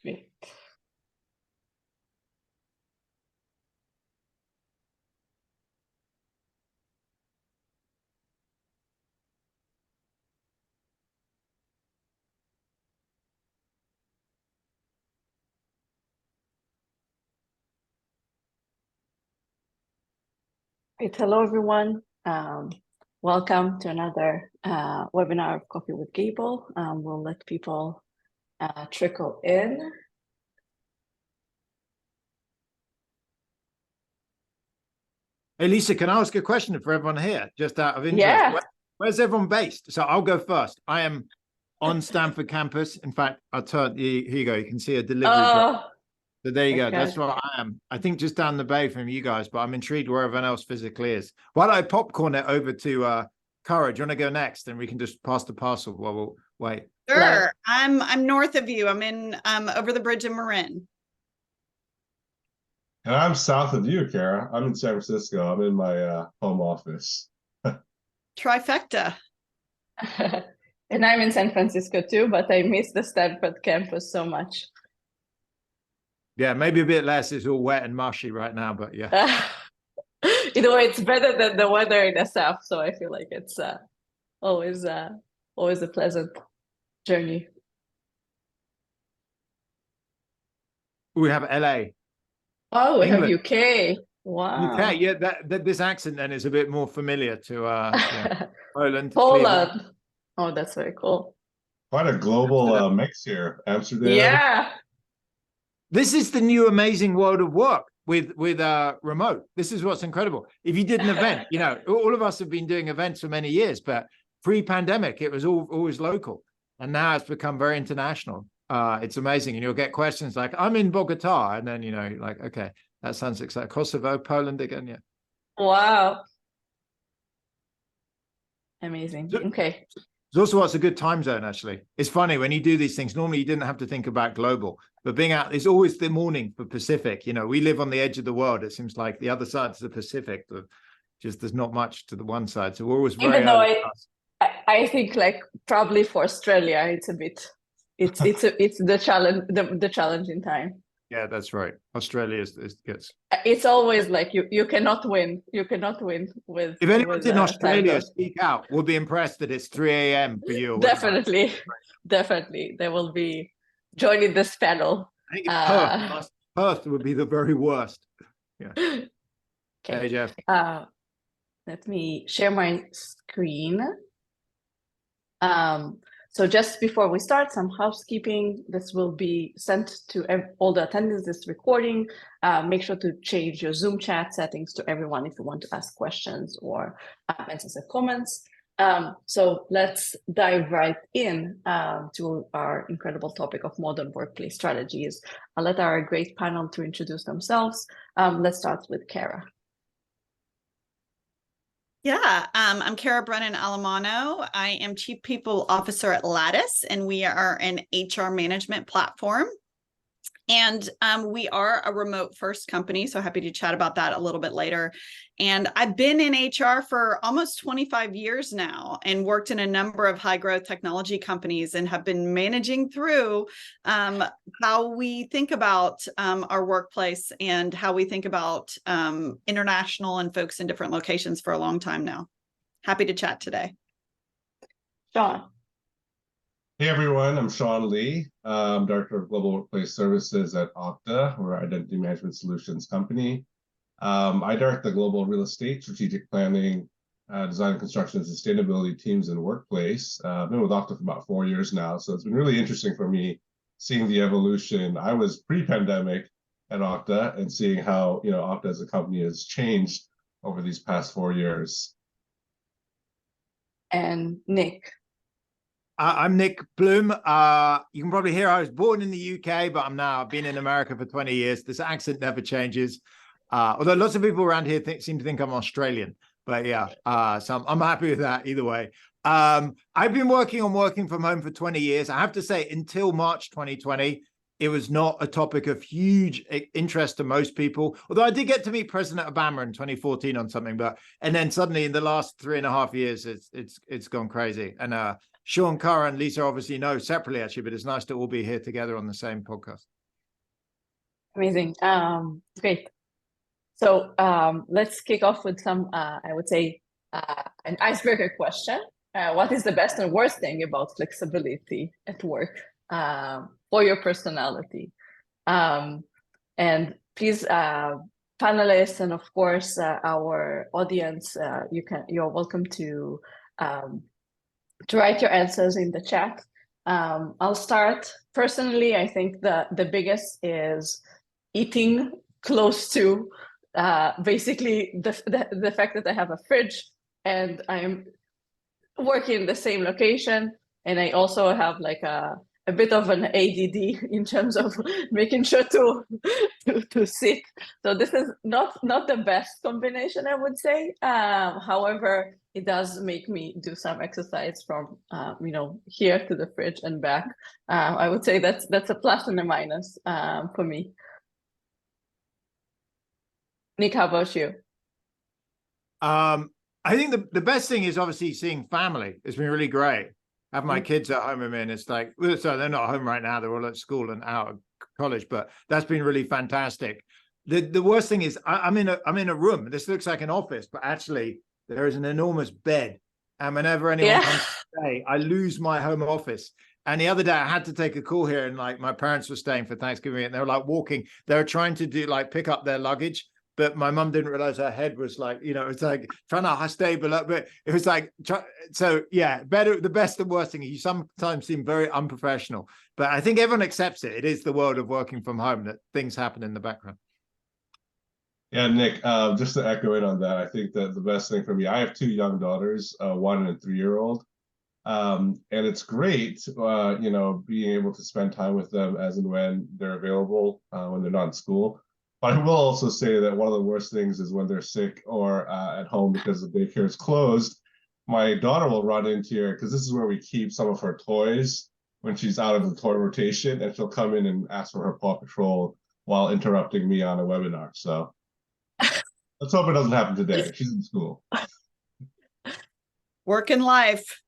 me. Right, hello everyone. Welcome to another webinar of Coffee with Gable. We'll let people trickle in. Hey, Lisa, can I ask a question for everyone here, just out of interest? Yeah. Where's everyone based? So I'll go first. I am on Stanford campus. In fact, here you go. You can see a delivery drop. So there you go. That's what I am. I think just down the bay from you guys, but I'm intrigued where everyone else physically is. Why don't I popcorn it over to Cara? Do you want to go next? And we can just pass the parcel while we'll wait. Sure. I'm north of you. I'm in over the bridge in Marin. And I'm south of you, Kara. I'm in San Francisco. I'm in my home office. Trifecta. And I'm in San Francisco too, but I miss the Stanford campus so much. Yeah, maybe a bit less. It's all wet and mushy right now, but yeah. Either way, it's better than the weather in the south, so I feel like it's always a pleasant journey. We have LA. Oh, we England. have UK. Wow. UK, yeah, that this accent then is a bit more familiar to Poland. Poland. Oh, that's very cool. Quite a global mix here. Amsterdam. Yeah. This is the new amazing world of work with remote. This is what's incredible. If you did an event, all of us have been doing events for many years, but pre-pandemic, it was always local. And now it's become very international. It's amazing. And you'll get questions like, I'm in Bogota. And then, like, okay, that sounds exciting. Kosovo, Poland again, yeah. Wow. Amazing. Okay. It's also what's a good time zone, actually. It's funny when you do these things, normally you didn't have to think about global, but being out, it's always the morning for Pacific. We live on the edge of the world. It seems like the other side is the Pacific. Just there's not much to the one side. So we're always very Even though I think like probably for Australia, it's a bit, it's the challenge, the challenging time. Yeah, that's right. Australia gets. It's always like you cannot win. You cannot win with. If anyone's in Australia, speak out. We'll be impressed that it's 3 a.m. for you. Definitely, definitely, they will be joining this panel. I think Perth would be the very worst. Yeah. Okay. Hey, Jeff. Let me share my screen. So just before we start, some housekeeping. This will be sent to all the attendees, this recording. Make sure to change your Zoom chat settings to everyone if you want to ask questions or answer some comments. So let's dive right in to our incredible topic of modern workplace strategies. I'll let our great panel to introduce themselves. Let's start with Kara. Yeah, I'm Kara Brennan-Alamano. I am Chief People Officer at Lattice, and we are an HR management platform. And we are a remote first company, so happy to chat about that a little bit later. And I've been in HR for almost 25 years now and worked in a number of high growth technology companies and have been managing through how we think about our workplace and how we think about international and folks in different locations for a long time now. Happy to chat today. Sean. Hey everyone, I'm Sean Lee. I'm Director of Global Workplace Services at Okta. We're an identity management solutions company. I direct the global real estate, strategic planning, design and construction, and sustainability teams in workplace. I've been with Okta for about 4 years now, so it's been really interesting for me seeing the evolution. I was pre-pandemic at Okta and seeing how Okta as a company has changed over these past 4 years. And Nick. I'm Nick Bloom. You can probably hear I was born in the UK, but I've been in America for 20 years. This accent never changes. Although lots of people around here seem to think I'm Australian, but yeah, so I'm happy with that either way. I've been working from home for 20 years. I have to say, until March 2020, it was not a topic of huge interest to most people. Although I did get to meet President Obama in 2014 on something, and then suddenly in the last 3.5 years, it's gone crazy. And Sean, Cara, and Lisa obviously know separately, actually, but it's nice to all be here together on the same podcast. Amazing. Great. So let's kick off with some, I would say, an icebreaker question. What is the best and worst thing about flexibility at work for your personality? And please, panelists, and of course, our audience, you're welcome to write your answers in the chat. I'll start. Personally, I think the biggest is eating close to basically the fact that I have a fridge and I'm working in the same location, and I also have like a bit of an ADD in terms of making sure to sit. So this is not the best combination, I would say. However, it does make me do some exercise from here to the fridge and back. I would say that's a plus and a minus for me. Nick, how about you? I think the best thing is obviously seeing family. It's been really great. I have my kids at home with me, and it's like, so they're not home right now. They're all at school and out of college, but that's been really fantastic. The worst thing is I'm in a room. This looks like an office, but actually there is an enormous bed. And whenever anyone comes to stay, I lose my home office. And the other day I had to take a call here, and like my parents were staying for Thanksgiving, and they were like walking. They were trying to do like pick up their luggage. But my mum didn't realize her head was like, it's like trying to stay below. But it was like, so yeah, the best and worst thing. You sometimes seem very unprofessional, but I think everyone accepts it. It is the world of working from home, that things happen in the background. Yeah, Nick, just to echo in on that, I think that the best thing for me, I have 2 young daughters, 1 and a 3-year-old. And it's great, being able to spend time with them as and when they're available, when they're not in school. But I will also say that one of the worst things is when they're sick or at home because the daycare is closed. My daughter will run into here because this is where we keep some of her toys when she's out of the toy rotation, and she'll come in and ask for her Paw Patrol while interrupting me on a webinar. So let's hope it doesn't happen today. She's in school. Work and life,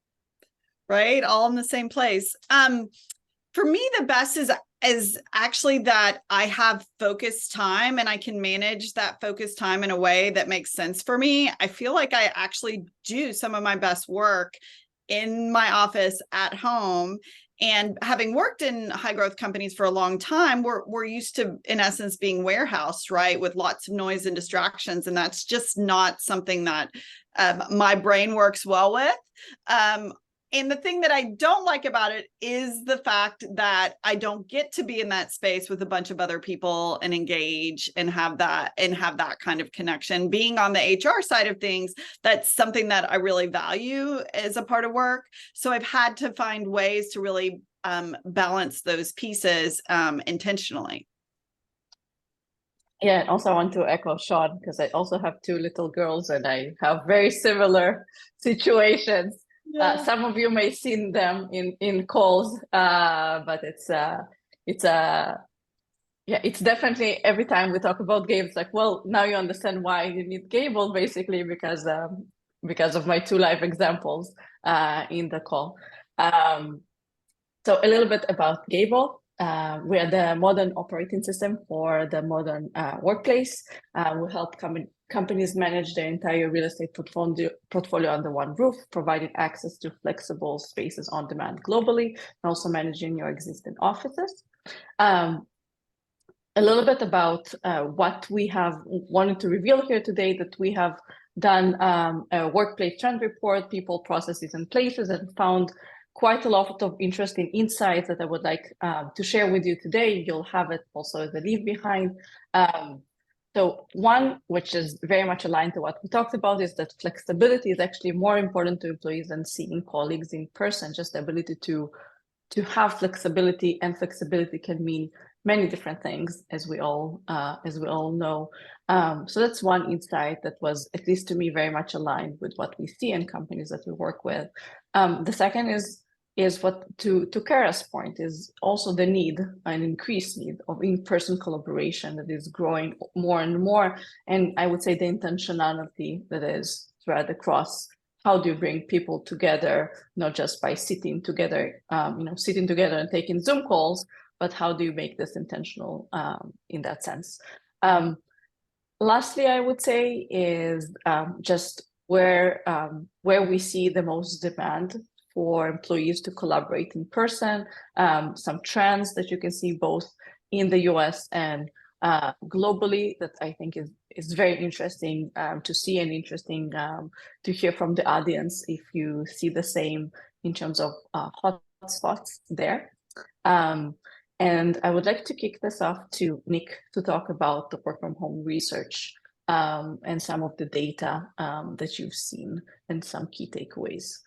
right? All in the same place. For me, the best is actually that I have focused time, and I can manage that focused time in a way that makes sense for me. I feel like I actually do some of my best work in my office at home. And having worked in high growth companies for a long time, we're used to, in essence, being warehoused, right? With lots of noise and distractions. And that's just not something that my brain works well with. And the thing that I don't like about it is the fact that I don't get to be in that space with a bunch of other people and engage and have that kind of connection. Being on the HR side of things, that's something that I really value as a part of work. So I've had to find ways to really balance those pieces intentionally. Yeah, and also I want to echo Sean, because I also have 2 little girls and I have very similar situations. Yeah. Some of you may have seen them in calls, but it's definitely, every time we talk about Gabe, it's like, well, now you understand why you need Gable, basically, because of my 2 live examples in the call. So a little bit about Gable. We are the modern operating system for the modern workplace. We help companies manage their entire real estate portfolio under one roof, providing access to flexible spaces on demand globally, and also managing your existing offices. A little bit about what we have wanted to reveal here today, that we have done a workplace trend report, people, processes, and places, and found quite a lot of interesting insights that I would like to share with you today. You'll have it also as a leave behind. So one, which is very much aligned to what we talked about, is that flexibility is actually more important to employees than seeing colleagues in person. Just the ability to have flexibility, and flexibility can mean many different things, as we all know. So that's one insight that was, at least to me, very much aligned with what we see in companies that we work with. The second is what, to Kara's point, is also the need, an increased need of in-person collaboration that is growing more and more. And I would say the intentionality that is spread across how do you bring people together, not just by sitting together, sitting together and taking Zoom calls, but how do you make this intentional in that sense? Lastly, I would say is just where we see the most demand for employees to collaborate in person, some trends that you can see both in the US and globally that I think is very interesting to see, and interesting to hear from the audience if you see the same in terms of hotspots there. And I would like to kick this off to Nick to talk about the work from home research and some of the data that you've seen and some key takeaways.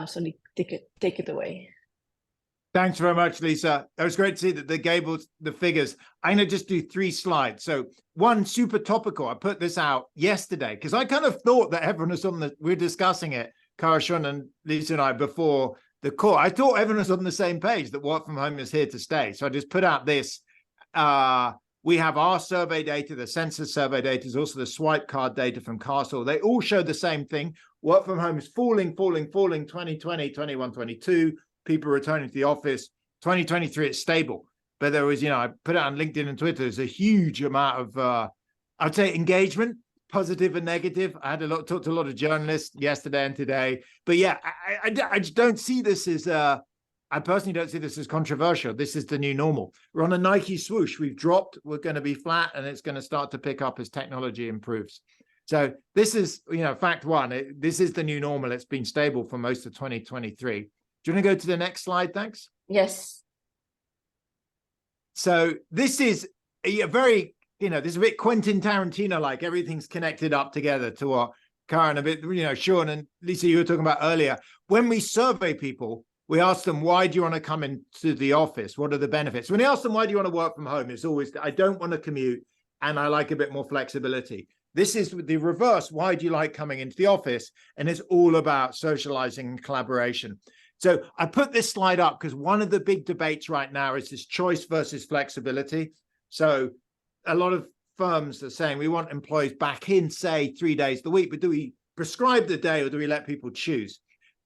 So Nick, take it away. Thanks very much, Lisa. It was great to see that they gave us the figures. I'm going to just do 3 slides. So one, super topical. I put this out yesterday because I kind of thought that everyone was we're discussing it, Kara, Sean, and Lisa and I before the call. I thought everyone was on the same page that work from home is here to stay. So I just put out this. We have our survey data, the census survey data, is also the swipe card data from Castle. They all show the same thing. Work from home is falling, 2020, 21, 22. People returning to the office. 2023, it's stable. But there was, I put it on LinkedIn and Twitter, there's a huge amount of, I'd say, engagement, positive and negative. I talked to a lot of journalists yesterday and today. But yeah, I just don't see this as, I personally don't see this as controversial. This is the new normal. We're on a Nike swoosh. We've dropped, we're going to be flat, and it's going to start to pick up as technology improves. So this is, fact one. This is the new normal. It's been stable for most of 2023. Do you want to go to the next slide? Thanks. Yes. So this is a very, this is a bit Quentin Tarantino-like. Everything's connected up together to what Karen, a bit, Sean and Lisa, you were talking about earlier. When we survey people, we ask them, why do you want to come into the office? What are the benefits? When we ask them, why do you want to work from home? It's always, I don't want to commute and I like a bit more flexibility. This is the reverse. Why do you like coming into the office? And it's all about socializing and collaboration. So I put this slide up because one of the big debates right now is this choice versus flexibility. So a lot of firms are saying we want employees back in, say, 3 days a week, but do we prescribe the day or do we let people choose?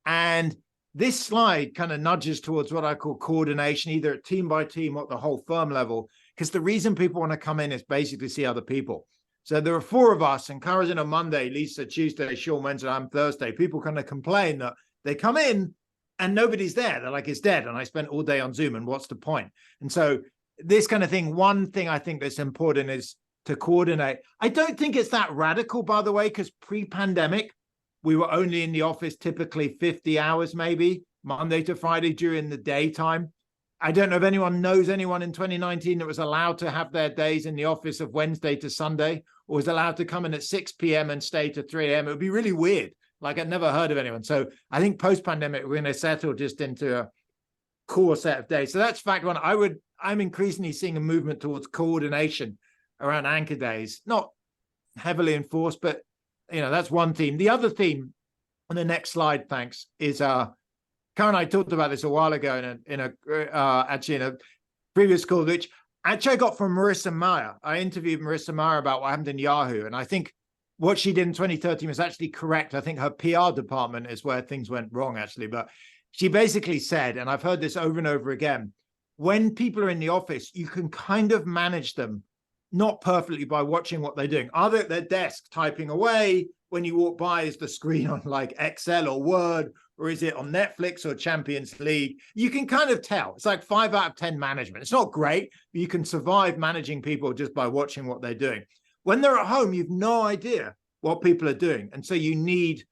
And this slide kind of nudges towards what I call coordination, either at team by team or at the whole firm level, because the reason people want to come in is basically see other people. So there are 4 of us, and Kara's in on Monday, Lisa Tuesday, Sean Wednesday, I'm Thursday. People kind of complain that they come in and nobody's there. They're like, it's dead. And I spent all day on Zoom, and what's the point? And so this kind of thing, one thing I think that's important is to coordinate. I don't think it's that radical, by the way, because pre-pandemic, we were only in the office typically 50 hours, maybe Monday to Friday during the daytime. I don't know if anyone knows anyone in 2019 that was allowed to have their days in the office of Wednesday to Sunday, or was allowed to come in at 6 p.m. and stay to 3 a.m. It would be really weird. Like, I'd never heard of anyone. So I think post-pandemic, we're going to settle just into a core set of days. So that's fact one. I'm increasingly seeing a movement towards coordination around anchor days, not heavily enforced, but that's one theme. The other theme on the next slide, thanks, is Karen and I talked about this a while ago in a previous call, which actually I got from Marissa Mayer. I interviewed Marissa Mayer about what happened in Yahoo, and I think what she did in 2013 was actually correct. I think her PR department is where things went wrong, actually. But she basically said, and I've heard this over and over again, when people are in the office, you can kind of manage them, not perfectly by watching what they're doing. Are they at their desk typing away? When you walk by, is the screen on like Excel or Word, or is it on Netflix or Champions League? You can kind of tell. It's like 5 out of 10 management. It's not great, but you can survive managing people just by watching what they're doing. When they're at home, you've no idea what people are doing. And so you need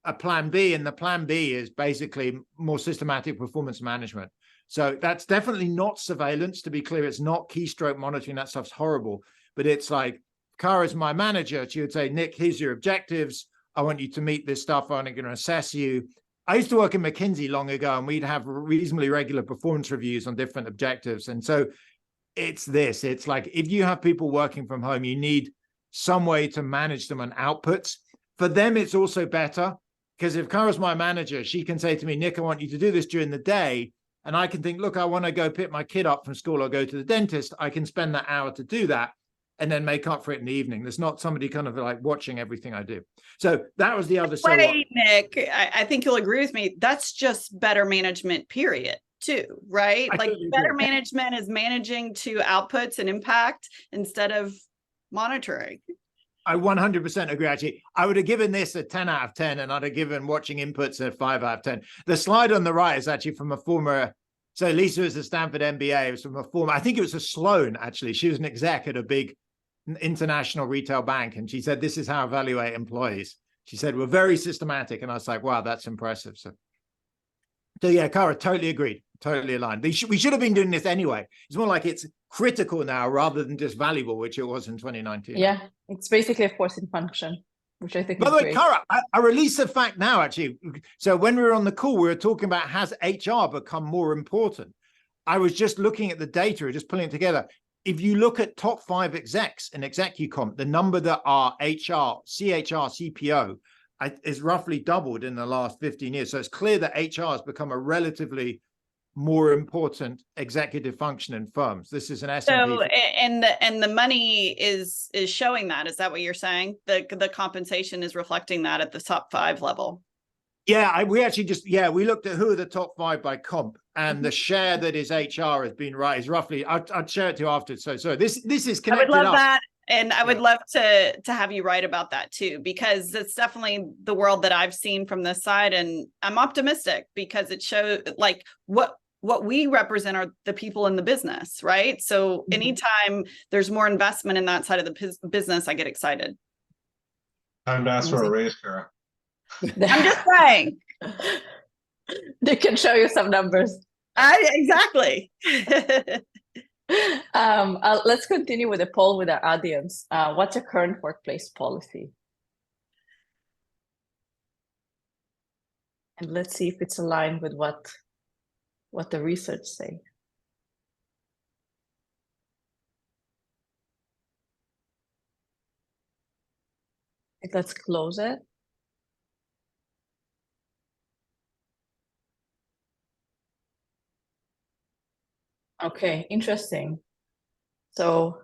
a plan B, and the plan B is basically more systematic performance management. So that's definitely not surveillance, to be clear. It's not keystroke monitoring. That stuff's horrible. But it's like, Kara's my manager. She would say, Nick, here's your objectives. I want you to meet this stuff. I'm going to assess you. I used to work in McKinsey long ago, and we'd have reasonably regular performance reviews on different objectives. And so it's this. It's like, if you have people working from home, you need some way to manage them on outputs. For them, it's also better, because if Kara's my manager, she can say to me, Nick, I want you to do this during the day. And I can think, look, I want to go pick my kid up from school or go to the dentist. I can spend that hour to do that. and then make up for it in the evening. There's not somebody kind of like watching everything I do. So that was the other. Wait, Nick, I think you'll agree with me. That's just better management, period, too, right? Like better management is managing to outputs and impact instead of monitoring. I 100% agree. Actually, I would have given this a 10 out of 10, and I'd have given watching inputs a 5 out of 10. The slide on the right is actually from a former. So Lisa is a Stanford MBA. It was from a former. I think it was a Sloan, actually. She was an exec at a big international retail bank, and she said, "This is how I evaluate employees." She said, "We're very systematic," and I was like, "Wow, that's impressive." So yeah, Cara, totally agreed. Totally aligned. We should have been doing this anyway. It's more like it's critical now rather than just valuable, which it was in 2019. Yeah, it's basically a forcing function, which I think By is the way, great. Cara, I released a fact now, actually. So when we were on the call, we were talking about, has HR become more important? I was just looking at the data, just pulling it together. If you look at top 5 execs in ExecuComp, the number that are HR, CHR, CPO is roughly doubled in the last 15 years. So it's clear that HR has become a relatively more important executive function in firms. This is an S&P. So, and the money is showing that. Is that what you're saying? The compensation is reflecting that at the top 5 level. Yeah, we actually we looked at who are the top 5 by comp, and the share that is HR has been is roughly. I'd share it to you after. So this is connected. I would love that. And I would love to have you write about that too, because it's definitely the world that I've seen from this side. And I'm optimistic because it shows like what we represent are the people in the business, right? So anytime there's more investment in that side of the business, I get excited. Time to ask for a raise, Cara. I'm just saying. They can show you some numbers. Exactly. Let's continue with a poll with our audience. What's your current workplace policy? And let's see if it's aligned with what the research say. Let's close it. Okay, interesting. So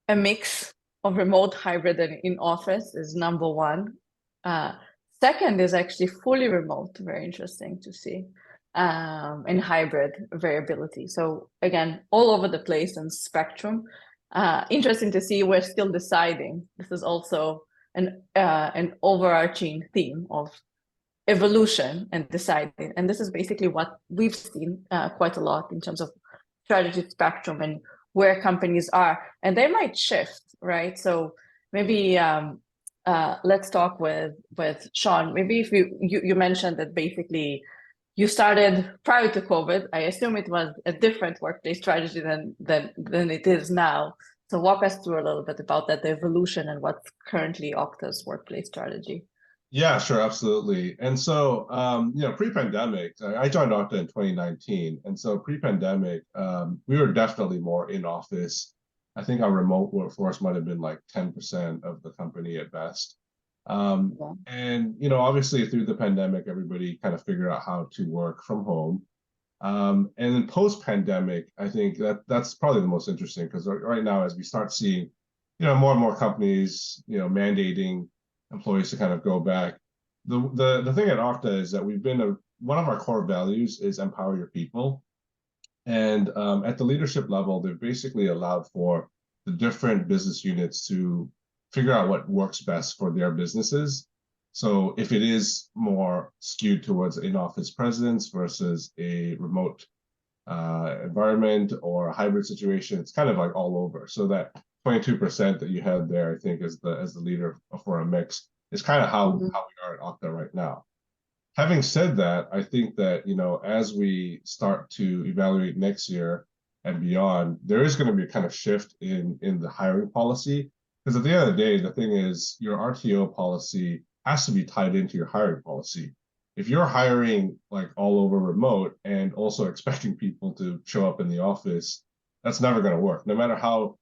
a mix of remote, hybrid, and in office is number 1. Second is actually fully remote, very interesting to see, and hybrid variability. So again, all over the place and spectrum. Interesting to see we're still deciding. This is also an overarching theme of evolution and deciding. And this is basically what we've seen quite a lot in terms of strategy spectrum and where companies are, and they might shift, right? So maybe let's talk with Sean. Maybe if you mentioned that basically you started prior to COVID. I assume it was a different workplace strategy than it is now. So walk us through a little bit about that, the evolution and what's currently Okta's workplace strategy. Yeah, sure, absolutely. And so, pre-pandemic, I joined Okta in 2019. And so pre-pandemic, we were definitely more in office. I think our remote workforce might have been like 10% of the company at best. And, obviously through the pandemic, everybody kind of figured out how to work from home. And then post-pandemic, I think that's probably the most interesting, because right now, as we start seeing, more and more companies, mandating employees to kind of go back. The thing at Okta is that we've been one of our core values is empower your people. And at the leadership level, they've basically allowed for the different business units to figure out what works best for their businesses. So if it is more skewed towards in-office presence versus a remote environment or a hybrid situation, it's kind of like all over. So that 22% that you had there, I think, as the leader for a mix, is kind of how we are at Okta right now. Having said that, I think that as we start to evaluate next year and beyond, there is going to be a kind of shift in the hiring policy, because at the end of the day, the thing is your RTO policy has to be tied into your hiring policy. If you're hiring like all over remote and also expecting people to show up in the office, that's never going to work. No matter how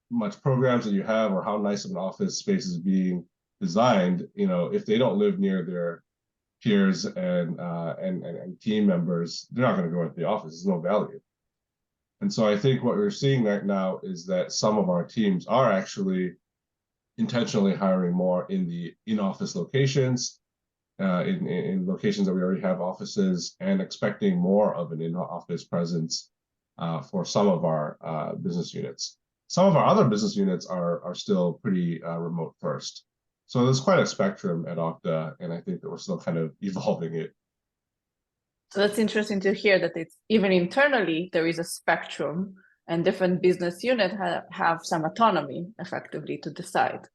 much programs that you have or how nice of an office space is being designed, if they don't live near their peers and team members, they're not going to go into the office. There's no value. And so I think what we're seeing right now is that some of our teams are actually intentionally hiring more in the in-office locations, in locations that we already have offices, and expecting more of an in-office presence for some of our business units. Some of our other business units are still pretty remote first. So there's quite a spectrum at Okta, and I think that we're still kind of evolving it. So that's interesting to hear that it's even internally, there is a spectrum and different business units have some autonomy effectively to decide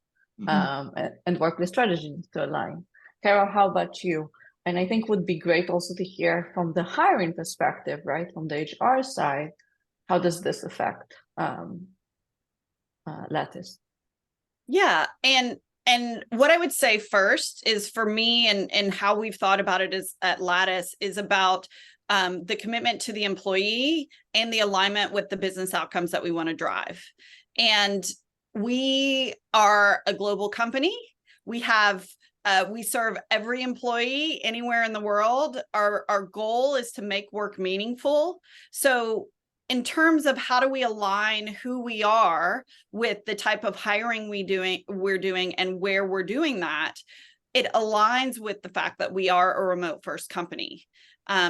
and work with strategies to align. Carol, how about you? And I think would be great also to hear from the hiring perspective, right? From the HR side, how does this affect Lattice? Yeah, and what I would say first is for me and how we've thought about it is at Lattice is about the commitment to the employee and the alignment with the business outcomes that we want to drive. And we are a global company. We have we serve every employee anywhere in the world. Our goal is to make work meaningful. So in terms of how do we align who we are with the type of hiring we're doing and where we're doing that, it aligns with the fact that we are a remote first company.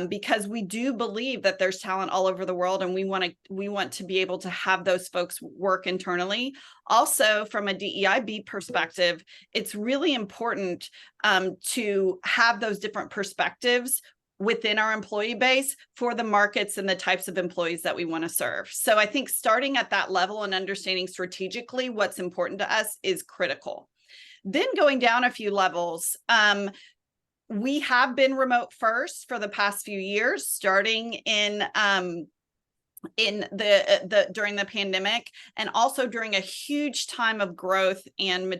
Because we do believe that there's talent all over the world, and we want to be able to have those folks work internally. Also, from a DEIB perspective, it's really important to have those different perspectives within our employee base for the markets and the types of employees that we want to serve. So I think starting at that level and understanding strategically what's important to us is critical. Then going down a few levels, we have been remote first for the past few years, starting in during the pandemic, and also during a huge time of growth and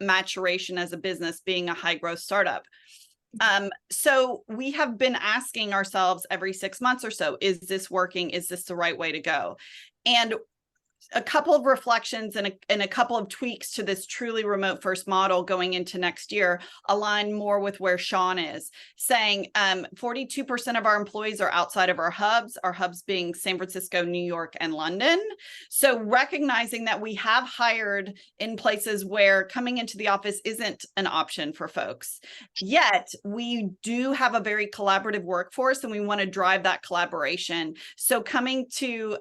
maturation as a business, being a high growth startup. So we have been asking ourselves every 6 months or so, is this working? Is this the right way to go? And a couple of reflections and a couple of tweaks to this truly remote first model going into next year align more with where Sean is saying. 42% of our employees are outside of our hubs being San Francisco, New York, and London. So recognizing that we have hired in places where coming into the office isn't an option for folks, yet we do have a very collaborative workforce and we want to drive that collaboration. So coming to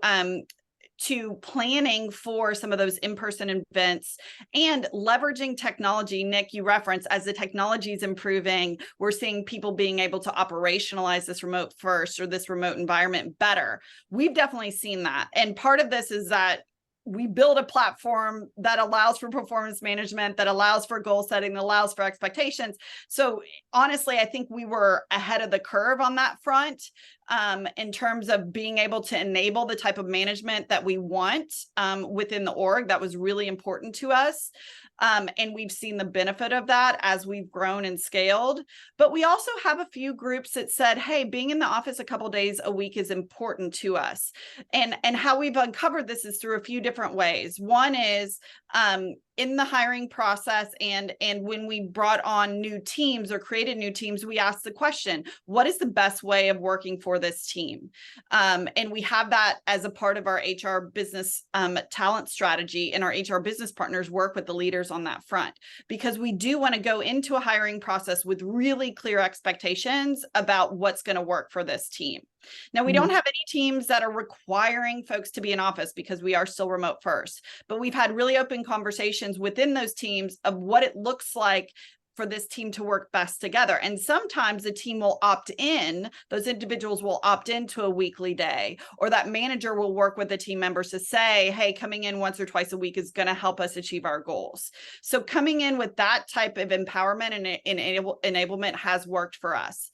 planning for some of those in-person events and leveraging technology. Nick, you referenced, as the technology is improving, we're seeing people being able to operationalize this remote first or this remote environment better. We've definitely seen that. And part of this is that we build a platform that allows for performance management, that allows for goal setting, that allows for expectations. So honestly, I think we were ahead of the curve on that front in terms of being able to enable the type of management that we want within the org. That was really important to us. And we've seen the benefit of that as we've grown and scaled. But we also have a few groups that said, hey, being in the office a couple of days a week is important to us. And how we've uncovered this is through a few different ways. One is in the hiring process and when we brought on new teams or created new teams, we asked the question, what is the best way of working for this team? And we have that as a part of our HR business talent strategy, and our HR business partners work with the leaders on that front, because we do want to go into a hiring process with really clear expectations about what's going to work for this team. Now, we don't have any teams that are requiring folks to be in office because we are still remote first, but we've had really open conversations within those teams of what it looks like for this team to work best together. And sometimes the team will opt in, those individuals will opt into a weekly day, or that manager will work with the team members to say, hey, coming in once or twice a week is going to help us achieve our goals. So coming in with that type of empowerment and enablement has worked for us.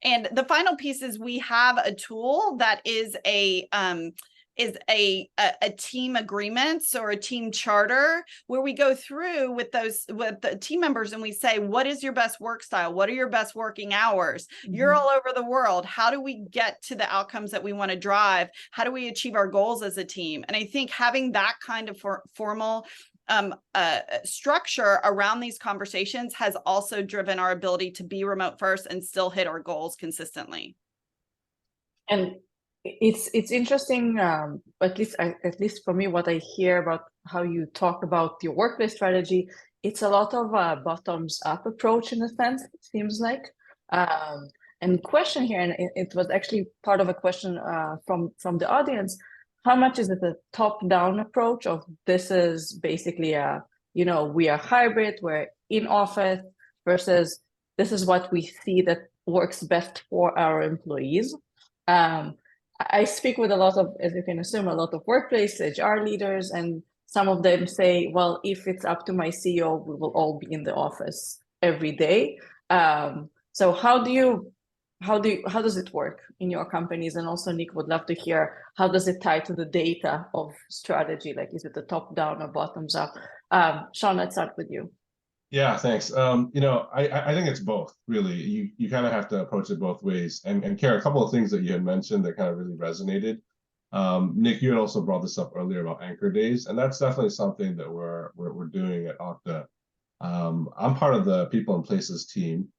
And the final piece is we have a tool that is a team agreements or a team charter, where we go through with the team members and we say, what is your best work style? What are your best working hours? You're all over the world. How do we get to the outcomes that we want to drive? How do we achieve our goals as a team? And I think having that kind of formal structure around these conversations has also driven our ability to be remote first and still hit our goals consistently. And It's interesting, at least for me, what I hear about how you talk about your workplace strategy. It's a lot of a bottoms up approach in a sense. It seems like, and question here, and it was actually part of a question from the audience. How much is it a top down approach of this is basically we are hybrid, we're in office versus this is what we see that works best for our employees. I speak with a lot of, as you can assume, a lot of workplace HR leaders, and some of them say, well, if it's up to my CEO, we will all be in the office every day. So how does it work in your companies? And also, Nick, would love to hear, how does it tie to the data of strategy? Like, is it the top down or bottoms up? Sean, let's start with you. Yeah, thanks. I think it's both, really. You kind of have to approach it both ways. And Kara, a couple of things that you had mentioned that kind of really resonated. Nick, you had also brought this up earlier about anchor days, and that's definitely something that we're doing at Okta. I'm part of the People and Places team,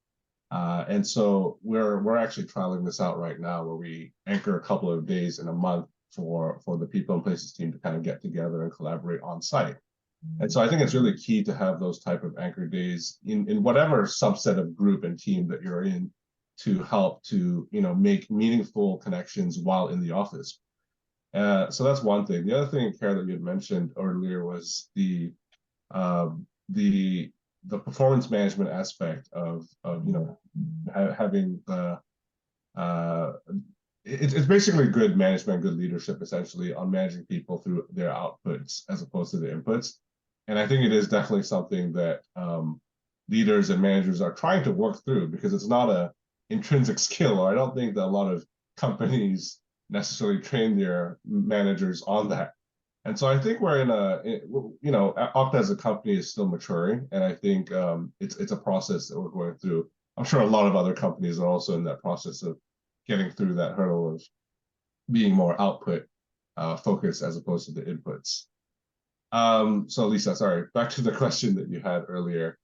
and so we're actually trialing this out right now, where we anchor a couple of days in a month for the People and Places team to kind of get together and collaborate on site. And so I think it's really key to have those type of anchor days in whatever subset of group and team that you're in, to help to make meaningful connections while in the office. So that's one thing. The other thing, Kara, that you had mentioned earlier was the performance management aspect of having the it's basically good management, good leadership, essentially, on managing people through their outputs as opposed to the inputs. And I think it is definitely something that leaders and managers are trying to work through, because it's not a intrinsic skill, or I don't think that a lot of companies necessarily train their managers on that. And so I think we're Okta as a company is still maturing, and I think it's a process that we're going through. I'm sure a lot of other companies are also in that process of getting through that hurdle of being more output focused as opposed to the inputs. So Lisa, sorry, back to the question that you had earlier.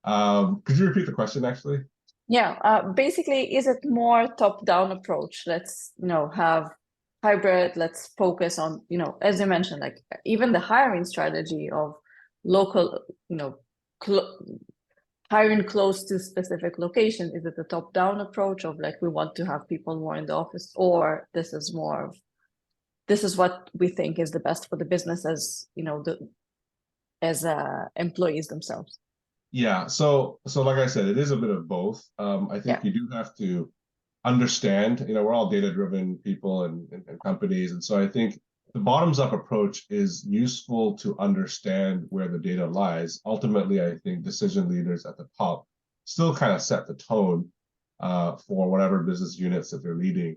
Could you repeat the question, actually? Yeah, basically, is it more top-down approach? Let's, have hybrid, let's focus on, as you mentioned, like even the hiring strategy of local, hiring close to specific location. Is it a top-down approach of like, we want to have people more in the office, or this is more of, this is what we think is the best for the business as, employees themselves? Yeah, so like I said, it is a bit of both. I think you do have to understand, we're all data-driven people and companies, and so I think the bottoms-up approach is useful to understand where the data lies. Ultimately, I think decision leaders at the top still kind of set the tone for whatever business units that they're leading.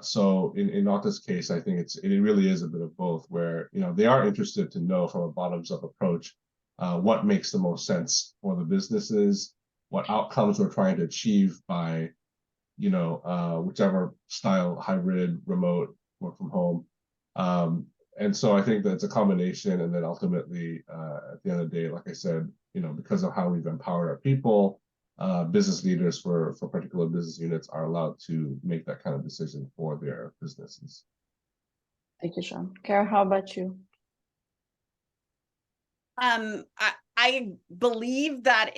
So in Okta's case, I think it really is a bit of both, where they are interested to know from a bottoms-up approach what makes the most sense for the businesses, what outcomes we're trying to achieve by whichever style, hybrid, remote, work from home. And so I think that's a combination. And then ultimately, at the end of the day, like I said, because of how we've empowered our people, business leaders for particular business units are allowed to make that kind of decision for their businesses. Thank you, Sean. Kara, how about you? I believe that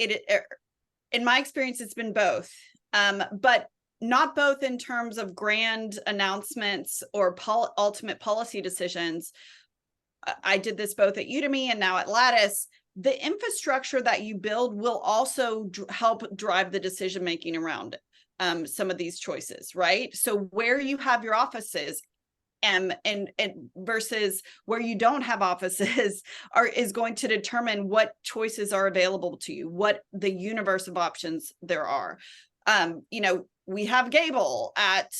in my experience, it's been both, but not both in terms of grand announcements or ultimate policy decisions. I did this both at Udemy and now at Lattice. The infrastructure that you build will also help drive the decision-making around some of these choices, right? So where you have your offices and versus where you don't have offices is going to determine what choices are available to you, what the universe of options there are. We have Gable at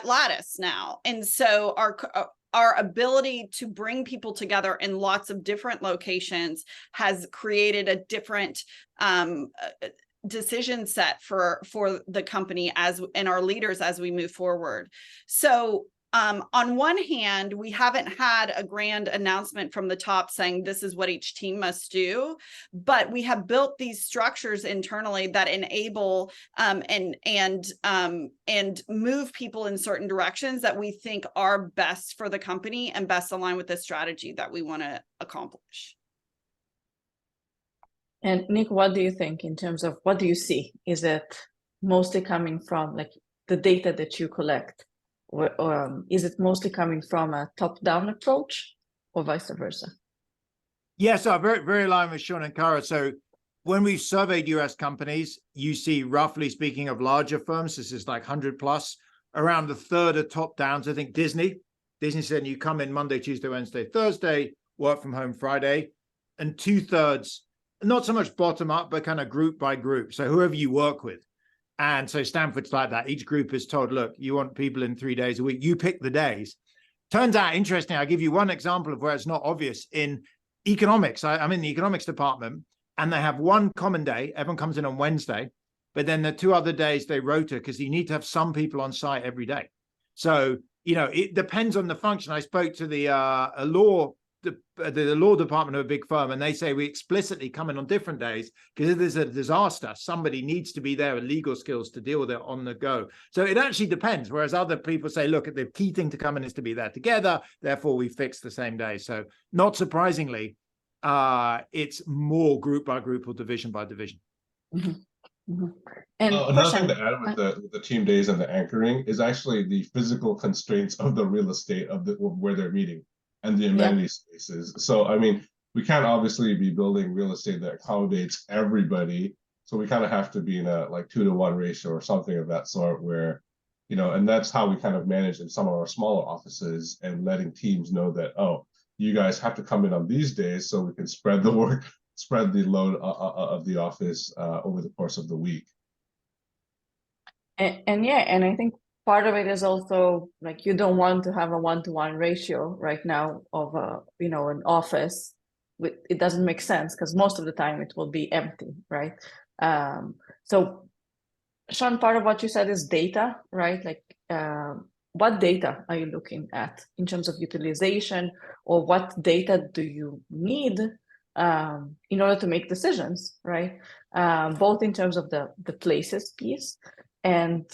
Lattice now, and so our ability to bring people together in lots of different locations has created a different decision set for the company and our leaders as we move forward. So on one hand, we haven't had a grand announcement from the top saying this is what each team must do, but we have built these structures internally that enable and move people in certain directions that we think are best for the company and best align with the strategy that we want to accomplish. And Nick, what do you think in terms of what do you see? Is it mostly coming from like the data that you collect, or is it mostly coming from a top-down approach, or vice versa? Yeah, so I'm very aligned with Sean and Cara. So when we've surveyed US companies, you see, roughly speaking, of larger firms, this is like 100 plus, around a third are top down. So I think Disney said you come in Monday, Tuesday, Wednesday, Thursday, work from home Friday, and 2/3, not so much bottom up, but kind of group by group. So whoever you work with. And so Stanford's like that. Each group is told, look, you want people in 3 days a week, you pick the days. Turns out, interesting, I'll give you one example of where it's not obvious. In economics, I'm in the economics department, and they have one common day. Everyone comes in on Wednesday, but then the 2 other days they rota because you need to have some people on site every day. So, you know, it depends on the function. I spoke to the law department of a big firm, and they say we explicitly come in on different days because if there's a disaster, somebody needs to be there with legal skills to deal with it on the go. So it actually depends. Whereas other people say, look, the key thing to come in is to be there together. Therefore, we fix the same day. So not surprisingly, it's more group by group or division by division. Mm-hmm. Mm-hmm. And another thing to add with the team days and the anchoring is actually the physical constraints of the real estate of where they're meeting and the amenity spaces. So, I mean, we can't obviously be building real estate that accommodates everybody. So we kind of have to be in a like 2-to-1 ratio or something of that sort where, you know, and that's how we kind of manage in some of our smaller offices and letting teams know that, oh, you guys have to come in on these days so we can spread the work, spread the load of the office over the course of the week. And I think part of it is also like you don't want to have a 1-to-1 ratio right now of an office. It doesn't make sense because most of the time it will be empty, right? So Sean, part of what you said is data, right? Like what data are you looking at in terms of utilization, or what data do you need in order to make decisions, right? Both in terms of the places piece and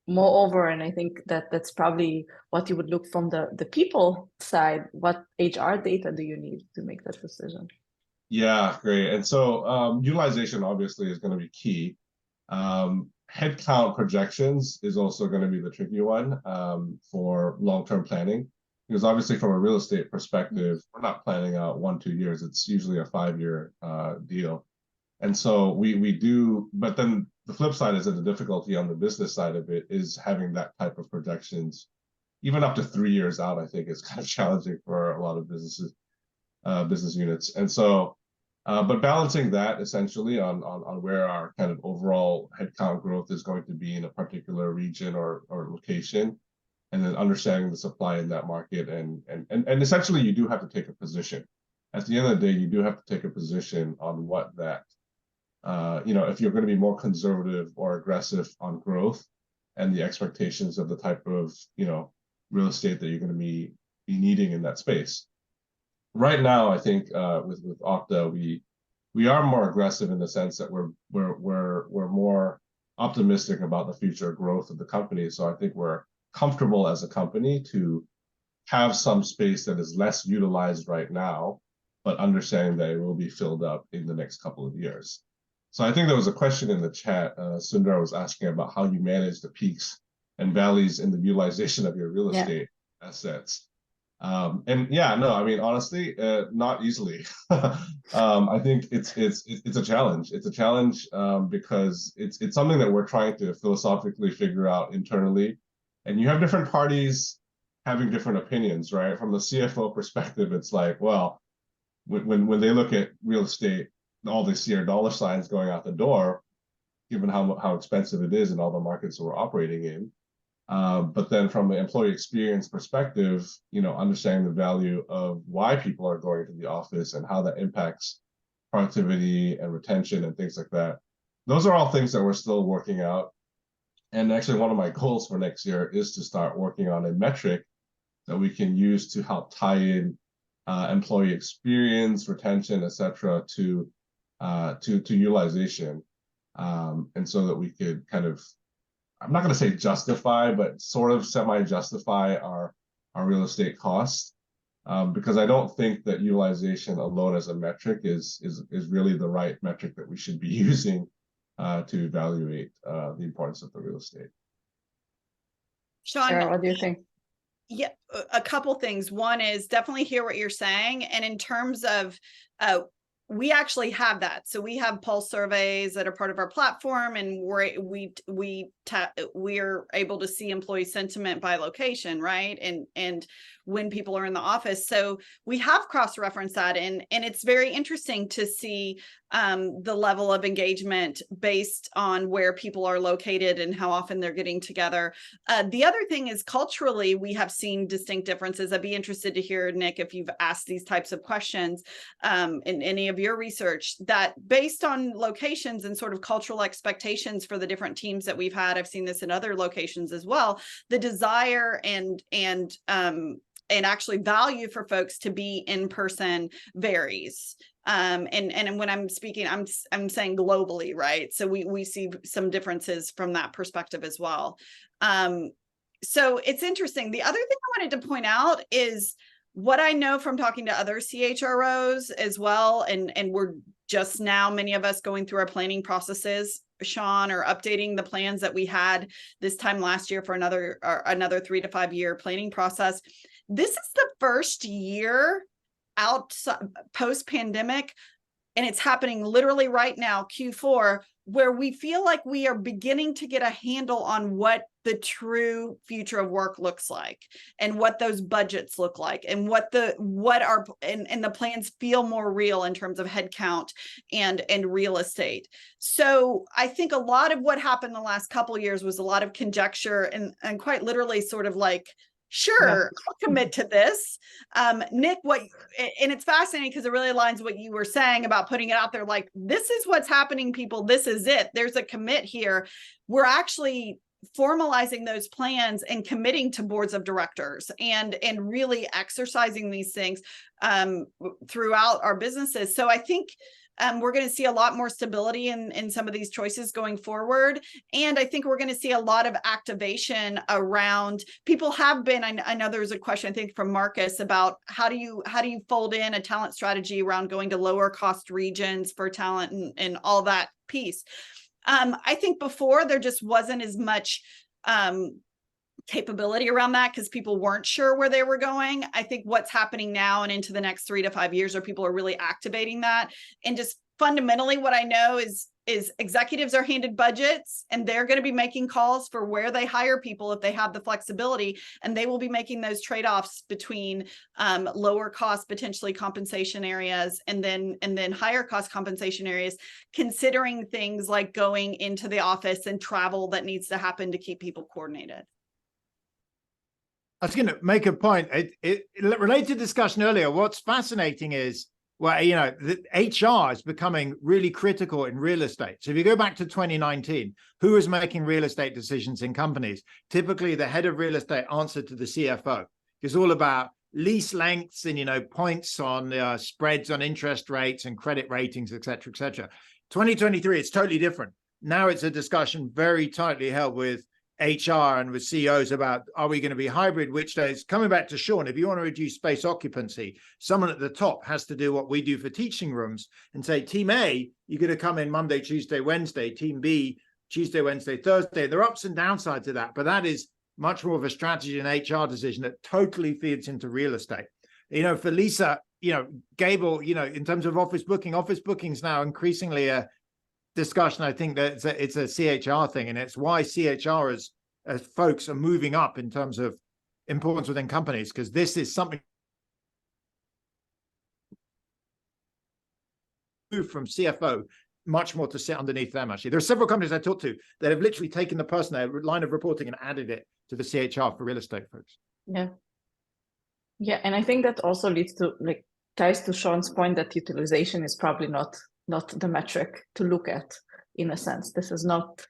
moreover, and I think that's probably what you would look from the people side, what HR data do you need to make that decision? Yeah, great. And so utilization obviously is going to be key. Headcount projections is also going to be the tricky one for long-term planning, because obviously from a real estate perspective, we're not planning out 1-2 years. It's usually a 5-year deal. And so we do, but then the flip side is that the difficulty on the business side of it is having that type of projections, even up to 3 years out, I think is kind of challenging for a lot of business units. And so, but balancing that essentially on where our kind of overall headcount growth is going to be in a particular region or location, and then understanding the supply in that market. And essentially you do have to take a position. At the end of the day, you do have to take a position on what that, if you're going to be more conservative or aggressive on growth and the expectations of the type of, real estate that you're going to be needing in that space. Right now, I think with Okta, we are more aggressive in the sense that we're more optimistic about the future growth of the company. So I think we're comfortable as a company to have some space that is less utilized right now, but understanding that it will be filled up in the next couple of years. So I think there was a question in the chat. Sundar was asking about how you manage the peaks and valleys in the utilization of your real estate assets. Honestly, not easily. I think it's a challenge. It's a challenge because it's something that we're trying to philosophically figure out internally, and you have different parties having different opinions, right? From the CFO perspective, it's like, well, when they look at real estate, all they see are dollar signs going out the door, given how expensive it is in all the markets that we're operating in. But then from the employee experience perspective, understanding the value of why people are going to the office and how that impacts productivity and retention and things like that. Those are all things that we're still working out. And actually, one of my goals for next year is to start working on a metric that we can use to help tie in employee experience, retention, etc., to utilization, and so that we could kind of, I'm not going to say justify, but sort of semi-justify our real estate costs, because I don't think that utilization alone as a metric is really the right metric that we should be using to evaluate the importance of the real estate. Sean, Sarah, what do you think? Yeah, a couple things. One is definitely hear what you're saying. And in terms of, we actually have that. So we have pulse surveys that are part of our platform, and we're able to see employee sentiment by location, right? And when people are in the office. So we have cross-referenced that, and it's very interesting to see the level of engagement based on where people are located and how often they're getting together. The other thing is culturally, we have seen distinct differences. I'd be interested to hear, Nick, if you've asked these types of questions in any of your research, that based on locations and sort of cultural expectations for the different teams that we've had, I've seen this in other locations as well, the desire and actually value for folks to be in person varies. And when I'm speaking, I'm saying globally, right? So we see some differences from that perspective as well. So it's interesting. The other thing I wanted to point out is what I know from talking to other CHROs as well, and we're just now, many of us going through our planning processes, Sean, or updating the plans that we had this time last year for another 3 to 5 year planning process. This is the first year out post-pandemic, and it's happening literally right now, Q4, where we feel like we are beginning to get a handle on what the true future of work looks like, and what those budgets look like, and what the plans feel more real in terms of headcount and real estate. So I think a lot of what happened the last couple of years was a lot of conjecture and quite literally sort of like, sure, I'll commit to this. Nick, and it's fascinating because it really aligns what you were saying about putting it out there, like, this is what's happening, people. This is it. There's a commit here. We're actually formalizing those plans and committing to boards of directors and really exercising these things throughout our businesses. So I think we're going to see a lot more stability in some of these choices going forward. And I think we're going to see a lot of activation around, people have been, I know there was a question, I think from Marcus, about how do you fold in a talent strategy around going to lower cost regions for talent and all that piece. I think before there just wasn't as much capability around that because people weren't sure where they were going. I think what's happening now and into the next 3 to 5 years are people are really activating that. And just fundamentally what I know is executives are handed budgets, and they're going to be making calls for where they hire people if they have the flexibility, and they will be making those trade-offs between lower cost potentially compensation areas and then higher cost compensation areas, considering things like going into the office and travel that needs to happen to keep people coordinated. I was going to make a point. It related discussion earlier. What's fascinating is, well, you know, the HR is becoming really critical in real estate. So if you go back to 2019, who was making real estate decisions in companies? Typically, the head of real estate answered to the CFO. It's all about lease lengths and, you know, points on spreads on interest rates and credit ratings, et cetera, et cetera. 2023, it's totally different. Now it's a discussion very tightly held with HR and with CEOs about, are we going to be hybrid, which days? Coming back to Sean, if you want to reduce space occupancy, someone at the top has to do what we do for teaching rooms and say, team A, you're going to come in Monday, Tuesday, Wednesday, team B, Tuesday, Wednesday, Thursday. There are ups and downsides to that, but that is much more of a strategy and HR decision that totally feeds into real estate. You know, for Lisa, you know, Gable, you know, in terms of office bookings now increasingly a discussion. I think that it's a CHR thing, and it's why CHR as folks are moving up in terms of importance within companies, because this is something from CFO much more to sit underneath them. Actually, there are several companies I talked to that have literally taken the person, their line of reporting, and added it to the CHR for real estate folks. Yeah, and I think that also leads to, like, ties to Sean's point that utilization is probably not the metric to look at, in a sense. This is not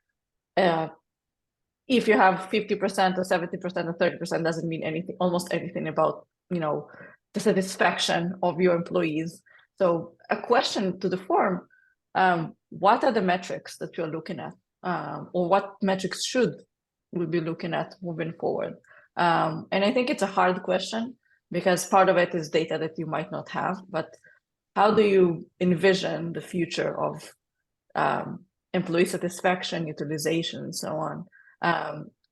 if you have 50% or 70% or 30% doesn't mean anything, almost anything about, the satisfaction of your employees. So a question to the forum, what are the metrics that you're looking at? Or what metrics should we be looking at moving forward? And I think it's a hard question because part of it is data that you might not have, but how do you envision the future of employee satisfaction, utilization, and so on?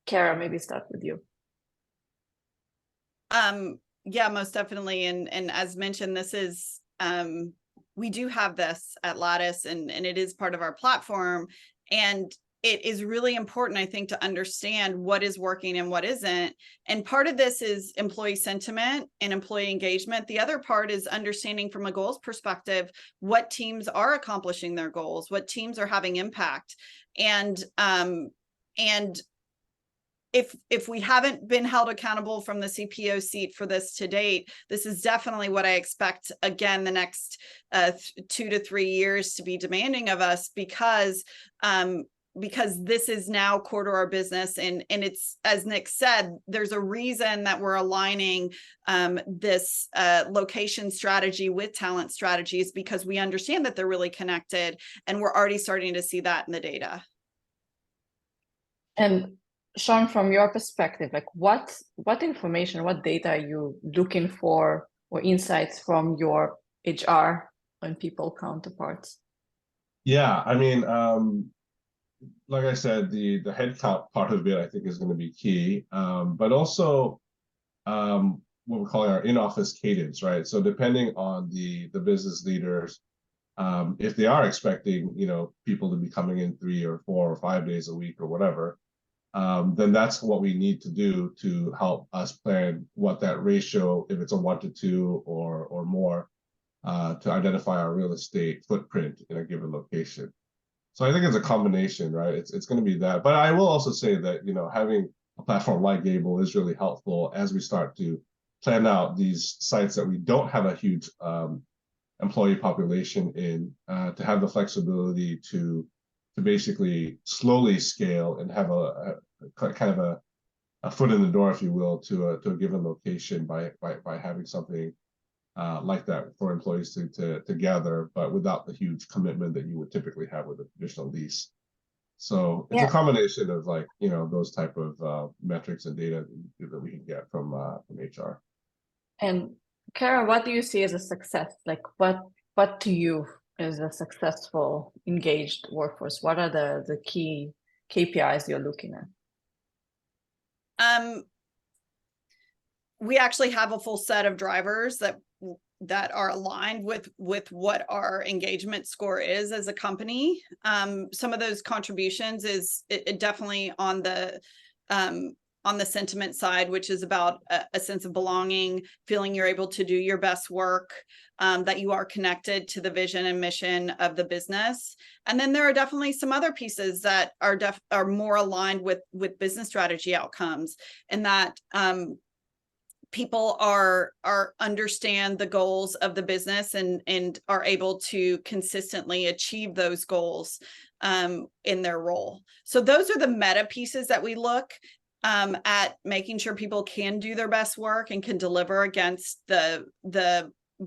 Kara, maybe start with you. Yeah, most definitely. And as mentioned, this is, we do have this at Lattice and it is part of our platform. And it is really important, I think, to understand what is working and what isn't. And part of this is employee sentiment and employee engagement. The other part is understanding from a goals perspective, what teams are accomplishing their goals, what teams are having impact. And if we haven't been held accountable from the CPO seat for this to date, this is definitely what I expect, again, the next 2 to 3 years to be demanding of us, because this is now core to our business. And it's, as Nick said, there's a reason that we're aligning this location strategy with talent strategies, because we understand that they're really connected, and we're already starting to see that in the data. And Sean, from your perspective, like what information, what data are you looking for, or insights from your HR and people counterparts? Yeah, I mean, like I said, the headcount part of it, I think, is going to be key, but also what we're calling our in-office cadence, right? So depending on the business leaders, if they are expecting, people to be coming in 3 or 4 or 5 days a week or whatever, then that's what we need to do to help us plan what that ratio, if it's a 1 to 2 or more, to identify our real estate footprint in a given location. So I think it's a combination, right? It's going to be that. But I will also say that, having a platform like Gable is really helpful as we start to plan out these sites that we don't have a huge employee population in, to have the flexibility to basically slowly scale and have a kind of a foot in the door, if you will, to a given location by having something like that for employees to gather, but without the huge commitment that you would typically have with a traditional lease. So it's a combination of those type of metrics and data that we can get from HR. And Kara, what do you see as a success? Like what to you is a successful, engaged workforce? What are the key KPIs you're looking at? We actually have a full set of drivers that are aligned with what our engagement score is as a company. Some of those contributions is definitely on the sentiment side, which is about a sense of belonging, feeling you're able to do your best work, that you are connected to the vision and mission of the business. And then there are definitely some other pieces that are more aligned with business strategy outcomes, and that people understand the goals of the business and are able to consistently achieve those goals in their role. So those are the meta pieces that we look at, making sure people can do their best work and can deliver against the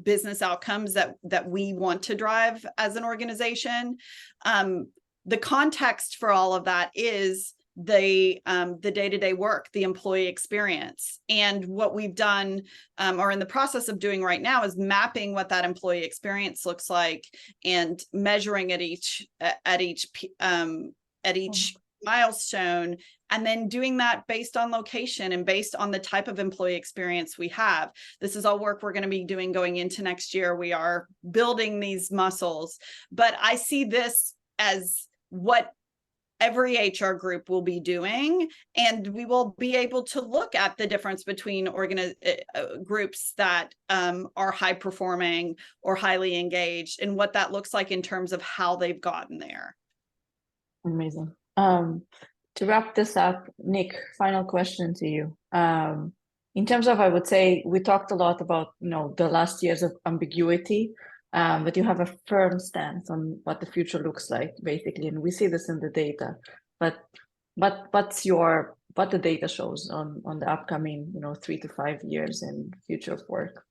business outcomes that we want to drive as an organization. The context for all of that is the day-to-day work, the employee experience. And what we've done or in the process of doing right now is mapping what that employee experience looks like and measuring at each milestone, and then doing that based on location and based on the type of employee experience we have. This is all work we're going to be doing going into next year. We are building these muscles, but I see this as what every HR group will be doing, and we will be able to look at the difference between groups that are high performing or highly engaged, and what that looks like in terms of how they've gotten there. Amazing. To wrap this up, Nick, final question to you. In terms of, I would say, we talked a lot about, the last years of ambiguity, but you have a firm stance on what the future looks like, basically, and we see this in the data. But but what the data shows on the upcoming 3 to 5 years in future of work.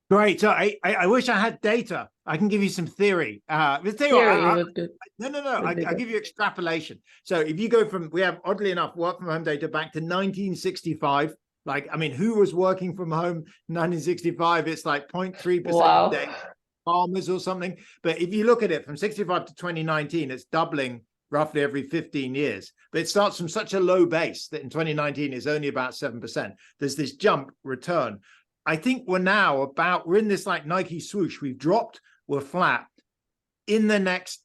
Great. So I wish I had data. I can give you some theory. Theory would good. No. I'll give you extrapolation. So if you go we have, oddly enough, work from home data back to 1965. Like, I mean, who was working from home in 1965? It's like 0.3% Wow. of day, farmers or something. But if you look at it from 65 to 2019, it's doubling roughly every 15 years. But it starts from such a low base that in 2019 is only about 7%. There's this jump return. I think we're in this like Nike swoosh. We've dropped, we're flat. In the next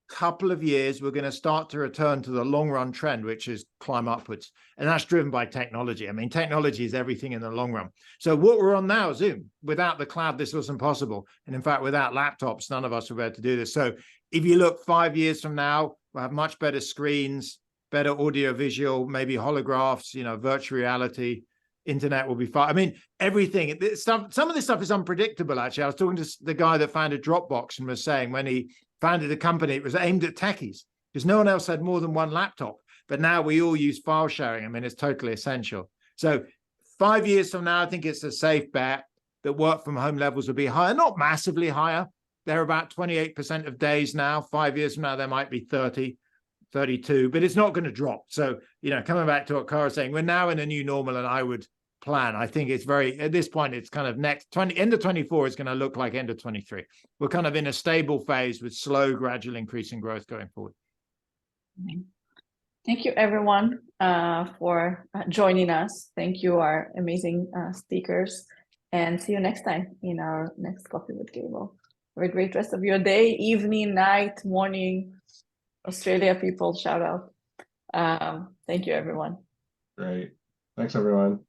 couple of years, we're going to start to return to the long run trend, which is climb upwards. And that's driven by technology. I mean, technology is everything in the long run. So what we're on now, Zoom, without the cloud, this wasn't possible. And in fact, without laptops, none of us were able to do this. So if you look 5 years from now, we'll have much better screens, better audio visual, maybe holographs, virtual reality. Internet will be fine. I mean, everything. Some of this stuff is unpredictable, actually. I was talking to the guy that founded Dropbox and was saying when he founded a company, it was aimed at techies because no one else had more than one laptop. But now we all use file sharing. I mean, it's totally essential. So 5 years from now, I think it's a safe bet that work from home levels will be higher, not massively higher. They're about 28% of days now. 5 years from now, there might be 30. 32, but it's not going to drop. So, coming back to what Cara was saying, we're now in a new normal, and I would plan. I think it's at this point, it's kind of end of 24 is going to look like end of 23. We're kind of in a stable phase with slow, gradual increase in growth going forward. Thank you, everyone, for joining us. Thank you, our amazing speakers, and see you next time in our next Coffee with Gable. Have a great rest of your day, evening, night, morning. Australia people, shout out. Thank you, everyone. Great. Thanks, everyone.